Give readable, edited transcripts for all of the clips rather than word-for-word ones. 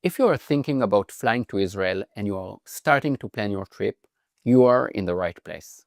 If you are thinking about flying to Israel and you are starting to plan your trip, you are in the right place.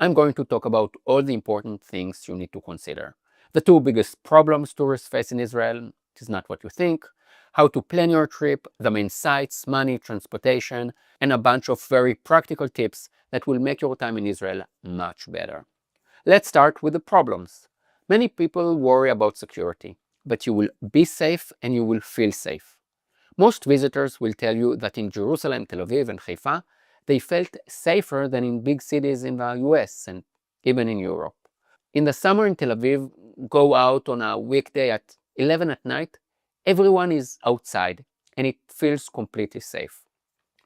I'm going to talk about all the important things you need to consider. The two biggest problems tourists face in Israel, it is not what you think, how to plan your trip, the main sites, money, transportation, and a bunch of very practical tips that will make your time in Israel much better. Let's start with the problems. Many people worry about security, but you will be safe and you will feel safe. Most visitors will tell you that in Jerusalem, Tel Aviv, and Haifa, they felt safer than in big cities in the US and even in Europe. In the summer in Tel Aviv, go out on a weekday at 11 at night, everyone is outside and it feels completely safe.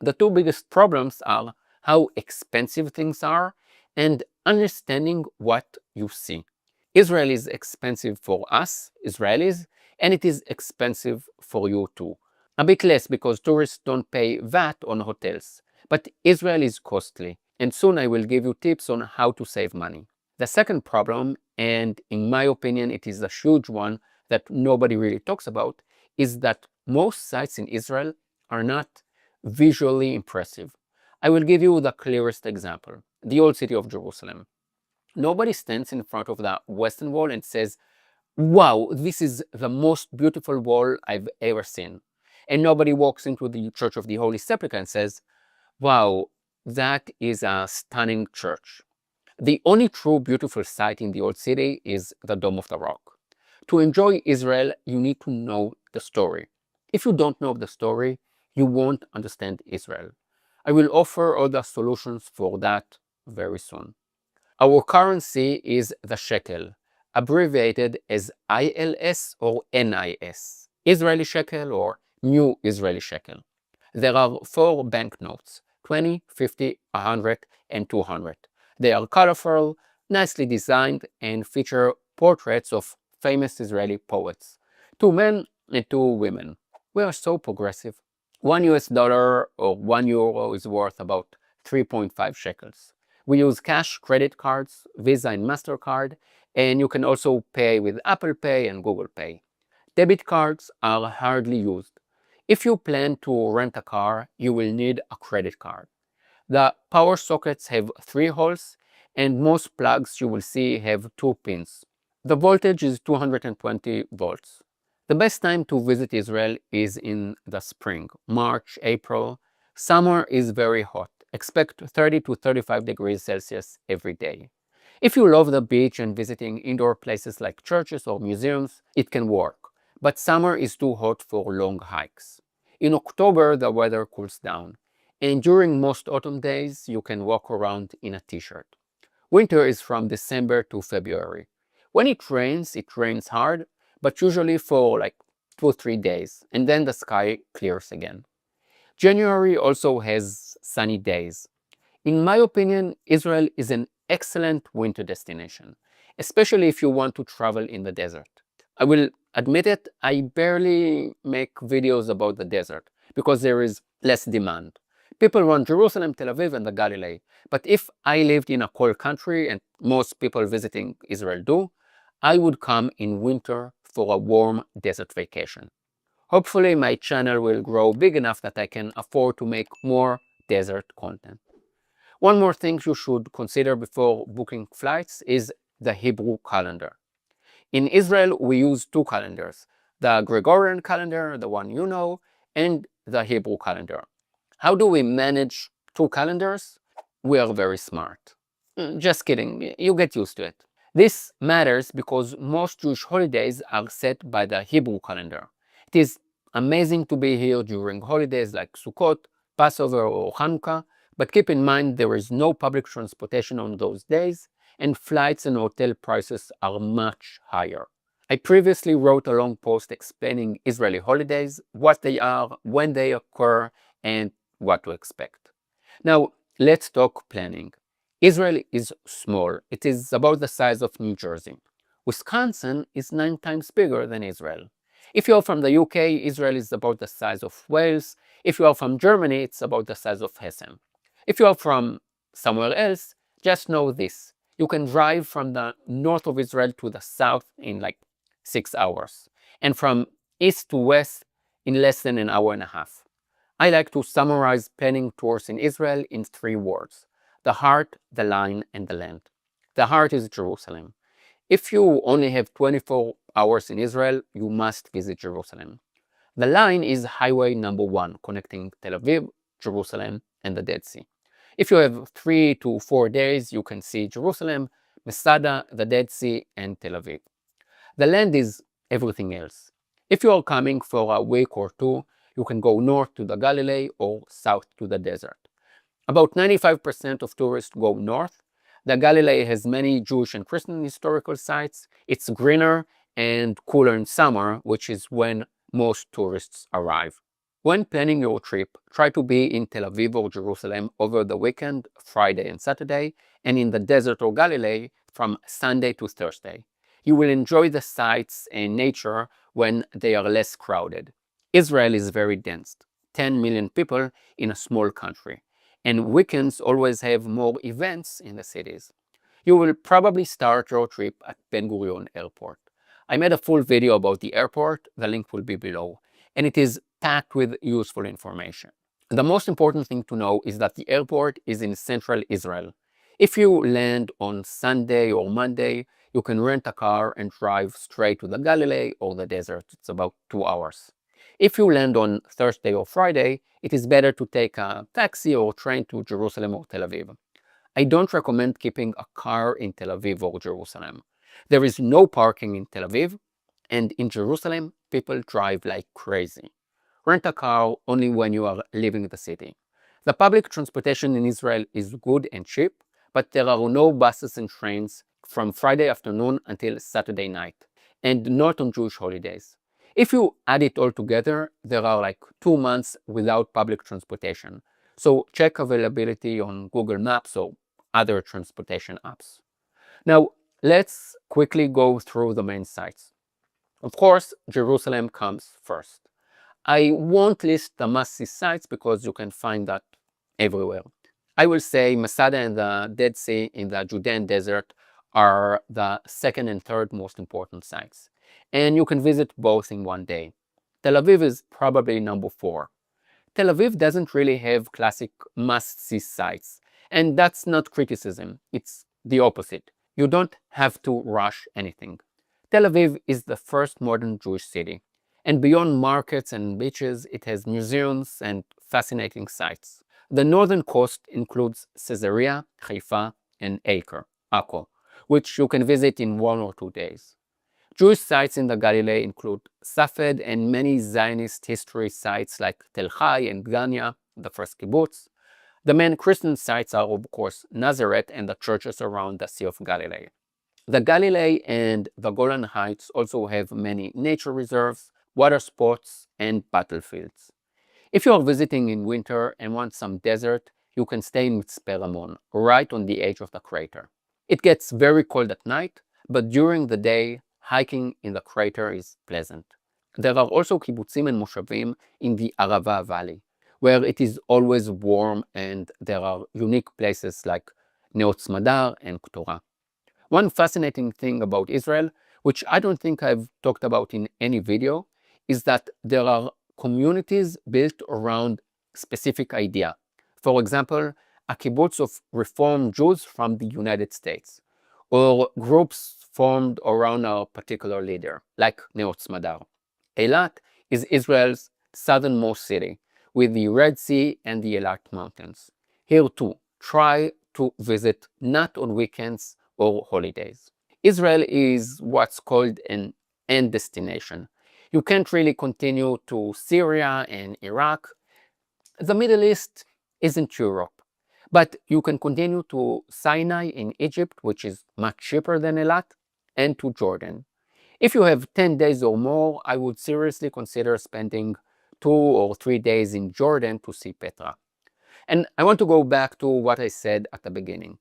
The two biggest problems are how expensive things are and understanding what you see. Israel is expensive for us, Israelis, and it is expensive for you too. A bit less because tourists don't pay VAT on hotels. But Israel is costly, and soon I will give you tips on how to save money. The second problem, and in my opinion it is a huge one that nobody really talks about, is that most sites in Israel are not visually impressive. I will give you the clearest example, the old city of Jerusalem. Nobody stands in front of the Western Wall and says, "Wow, this is the most beautiful wall I've ever seen." And nobody walks into the Church of the Holy Sepulchre and says, "Wow, that is a stunning church." The only true beautiful sight in the old city is the Dome of the Rock. To enjoy Israel, you need to know the story. If you don't know the story, you won't understand Israel. I will offer all the solutions for that very soon. Our currency is the shekel, abbreviated as ILS or NIS, Israeli shekel or New Israeli shekel. There are four banknotes, 20, 50, 100, and 200. They are colorful, nicely designed, and feature portraits of famous Israeli poets, two men and two women. We are so progressive. $1 or €1 is worth about 3.5 shekels. We use cash, credit cards, Visa and MasterCard, and you can also pay with Apple Pay and Google Pay. Debit cards are hardly used. If you plan to rent a car, you will need a credit card. The power sockets have 3 holes, and most plugs you will see have 2 pins. The voltage is 220 volts. The best time to visit Israel is in the spring, March, April. Summer is very hot. Expect 30 to 35 degrees Celsius every day. If you love the beach and visiting indoor places like churches or museums, it can work. But summer is too hot for long hikes. In October, the weather cools down. And during most autumn days, you can walk around in a t-shirt. Winter is from December to February. When it rains hard, but usually for like 2 or 3 days, and then the sky clears again. January also has sunny days. In my opinion, Israel is an excellent winter destination, especially if you want to travel in the desert. I will admit it, I barely make videos about the desert because there is less demand. People want Jerusalem, Tel Aviv, and the Galilee. But if I lived in a cold country, and most people visiting Israel do, I would come in winter for a warm desert vacation. Hopefully my channel will grow big enough that I can afford to make more desert content. One more thing you should consider before booking flights is the Hebrew calendar. In Israel, we use 2 calendars, the Gregorian calendar, the one you know, and the Hebrew calendar. How do we manage 2 calendars? We are very smart. Just kidding, you get used to it. This matters because most Jewish holidays are set by the Hebrew calendar. It is amazing to be here during holidays like Sukkot, Passover, or Hanukkah, but keep in mind there is no public transportation on those days, and flights and hotel prices are much higher. I previously wrote a long post explaining Israeli holidays, what they are, when they occur, and what to expect. Now, let's talk planning. Israel is small. It is about the size of New Jersey. Wisconsin is 9 times bigger than Israel. If you are from the UK, Israel is about the size of Wales. If you are from Germany, it's about the size of Hessen. If you are from somewhere else, just know this. You can drive from the north of Israel to the south in like 6 hours. And from east to west in less than an hour and a half. I like to summarize planning tours in Israel in 3 words: the heart, the line, and the land. The heart is Jerusalem. If you only have 24 hours in Israel, you must visit Jerusalem. The line is highway number 1, connecting Tel Aviv, Jerusalem, and the Dead Sea. If you have 3 to 4 days, you can see Jerusalem, Masada, the Dead Sea, and Tel Aviv. The land is everything else. If you are coming for a week or 2, you can go north to the Galilee or south to the desert. About 95% of tourists go north. The Galilee has many Jewish and Christian historical sites. It's greener and cooler in summer, which is when most tourists arrive. When planning your trip, try to be in Tel Aviv or Jerusalem over the weekend, Friday and Saturday, and in the desert or Galilee from Sunday to Thursday. You will enjoy the sights and nature when they are less crowded. Israel is very dense, 10 million people in a small country, and weekends always have more events in the cities. You will probably start your trip at Ben Gurion Airport. I made a full video about the airport, the link will be below, and it is packed with useful information. The most important thing to know is that the airport is in central Israel. If you land on Sunday or Monday, you can rent a car and drive straight to the Galilee or the desert. It's about 2 hours. If you land on Thursday or Friday, it is better to take a taxi or train to Jerusalem or Tel Aviv. I don't recommend keeping a car in Tel Aviv or Jerusalem. There is no parking in Tel Aviv, and in Jerusalem, people drive like crazy. Rent a car only when you are leaving the city. The public transportation in Israel is good and cheap, but there are no buses and trains from Friday afternoon until Saturday night, and not on Jewish holidays. If you add it all together, there are like 2 months without public transportation. So check availability on Google Maps or other transportation apps. Now, let's quickly go through the main sites. Of course, Jerusalem comes first. I won't list the must-see sites because you can find that everywhere. I will say Masada and the Dead Sea in the Judean desert are the second and third most important sites, and you can visit both in one day. Tel Aviv is probably number 4. Tel Aviv doesn't really have classic must-see sites, and that's not criticism, it's the opposite. You don't have to rush anything. Tel Aviv is the first modern Jewish city, and beyond markets and beaches, it has museums and fascinating sites. The northern coast includes Caesarea, Haifa, and Acre, Akko, which you can visit in 1 or 2 days. Jewish sites in the Galilee include Safed and many Zionist history sites like Tel Chai and Ganya, the first kibbutz. The main Christian sites are, of course, Nazareth and the churches around the Sea of Galilee. The Galilee and the Golan Heights also have many nature reserves, water sports, and battlefields. If you are visiting in winter and want some desert, you can stay in Mitzpe Ramon, right on the edge of the crater. It gets very cold at night, but during the day, hiking in the crater is pleasant. There are also kibbutzim and moshavim in the Arava Valley, where it is always warm and there are unique places like Neot Smadar and Ktorah. One fascinating thing about Israel, which I don't think I've talked about in any video, is that there are communities built around specific idea. For example, a kibbutz of Reformed Jews from the United States, or groups formed around a particular leader, like Neot Smadar. Eilat is Israel's southernmost city, with the Red Sea and the Eilat Mountains. Here too, try to visit not on weekends or holidays. Israel is what's called an end destination. You can't really continue to Syria and Iraq. The Middle East isn't Europe, but you can continue to Sinai in Egypt, which is much cheaper than Eilat, and to Jordan. If you have 10 days or more, I would seriously consider spending 2 or 3 days in Jordan to see Petra. And I want to go back to what I said at the beginning.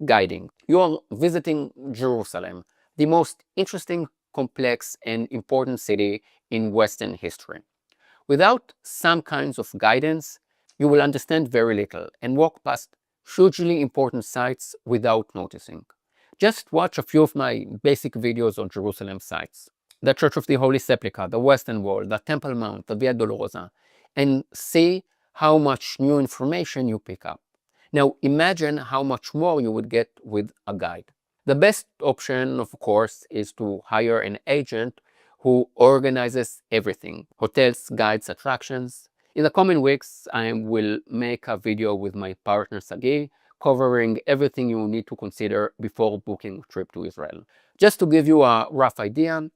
Guiding. You are visiting Jerusalem, the most interesting, complex, and important city in Western history. Without some kinds of guidance, you will understand very little and walk past hugely important sites without noticing. Just watch a few of my basic videos on Jerusalem sites. the Church of the Holy Sepulchre, the Western Wall, the Temple Mount, the Via Dolorosa, and see how much new information you pick up. Now imagine how much more you would get with a guide. The best option, of course, is to hire an agent who organizes everything: hotels, guides, attractions. In the coming weeks, I will make a video with my partner Sagi covering everything you need to consider before booking a trip to Israel. Just to give you a rough idea,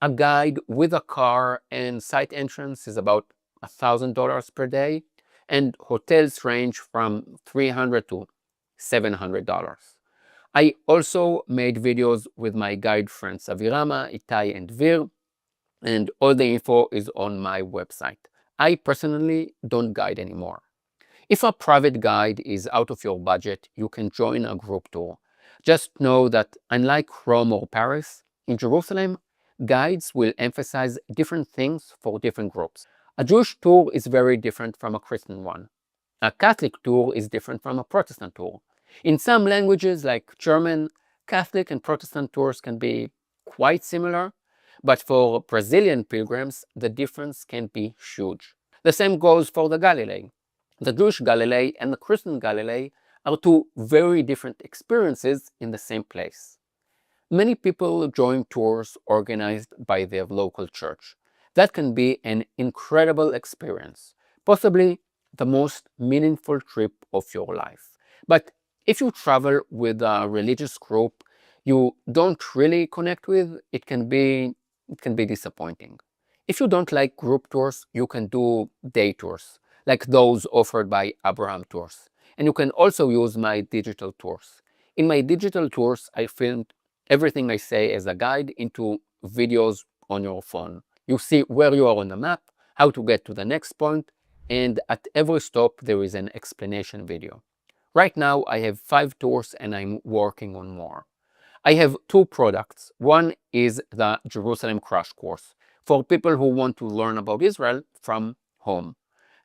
a guide with a car and site entrance is about $1,000 per day, and hotels range from $300 to $700. I also made videos with my guide friends Avirama, Itai, and Vir, and all the info is on my website. I personally don't guide anymore. If a private guide is out of your budget, you can join a group tour. Just know that unlike Rome or Paris, in Jerusalem, guides will emphasize different things for different groups. A Jewish tour is very different from a Christian one. A Catholic tour is different from a Protestant tour. In some languages like German, Catholic and Protestant tours can be quite similar, but for Brazilian pilgrims, the difference can be huge. The same goes for the Galilee. The Jewish Galilee and the Christian Galilee are two very different experiences in the same place. Many people join tours organized by their local church. That can be an incredible experience, possibly the most meaningful trip of your life. But if you travel with a religious group you don't really connect with, it can be disappointing. If you don't like group tours, you can do day tours, like those offered by Abraham Tours. And you can also use my digital tours. In my digital tours, I filmed everything I say as a guide into videos on your phone. You see where you are on the map, how to get to the next point, and at every stop there is an explanation video. Right now I have 5 tours and I'm working on more. I have 2 products. One is the Jerusalem Crash Course for people who want to learn about Israel from home.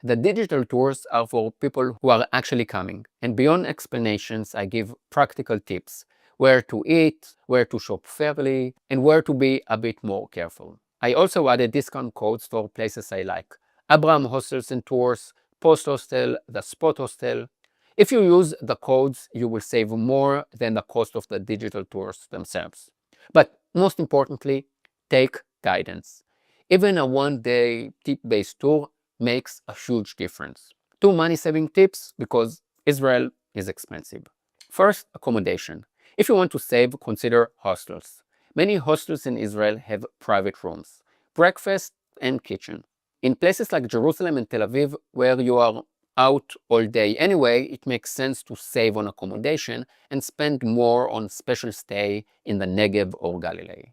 The digital tours are for people who are actually coming, and beyond explanations I give practical tips: where to eat, where to shop fairly, and where to be a bit more careful. I also added discount codes for places I like: Abraham Hostels and Tours, Post Hostel, the Spot Hostel. If you use the codes, you will save more than the cost of the digital tours themselves. But most importantly, take guidance. Even a one-day tip-based tour makes a huge difference. 2 money-saving tips because Israel is expensive. First, accommodation. If you want to save, consider hostels. Many hostels in Israel have private rooms, breakfast, and kitchen. In places like Jerusalem and Tel Aviv, where you are out all day anyway, it makes sense to save on accommodation and spend more on special stay in the Negev or Galilee.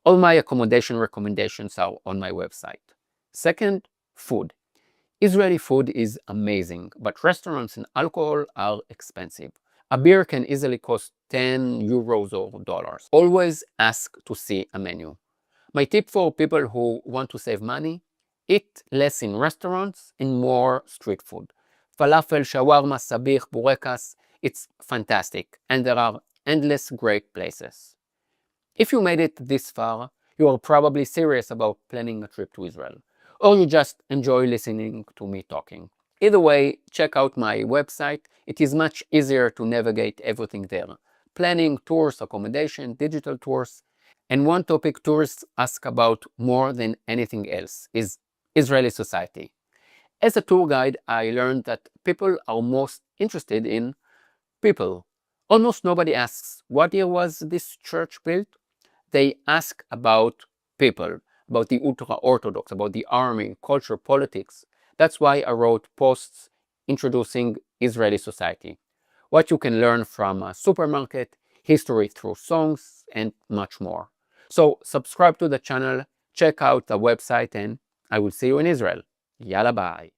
All my accommodation recommendations are on my website. Second, food. Israeli food is amazing, but restaurants and alcohol are expensive. A beer can easily cost 10 euros or dollars. Always ask to see a menu. My tip for people who want to save money: eat less in restaurants and more street food. Falafel, shawarma, sabich, burekas, it's fantastic, and there are endless great places. If you made it this far, you are probably serious about planning a trip to Israel, or you just enjoy listening to me talking. Either way, check out my website. It is much easier to navigate everything there: planning, tours, accommodation, digital tours. And one topic tourists ask about more than anything else is Israeli society. As a tour guide, I learned that people are most interested in people. Almost nobody asks, what year was this church built? They ask about people, about the ultra-Orthodox, about the army, culture, politics. That's why I wrote posts introducing Israeli society, what you can learn from a supermarket, history through songs, and much more. So subscribe to the channel, check out the website, and I will see you in Israel. Yalla bye.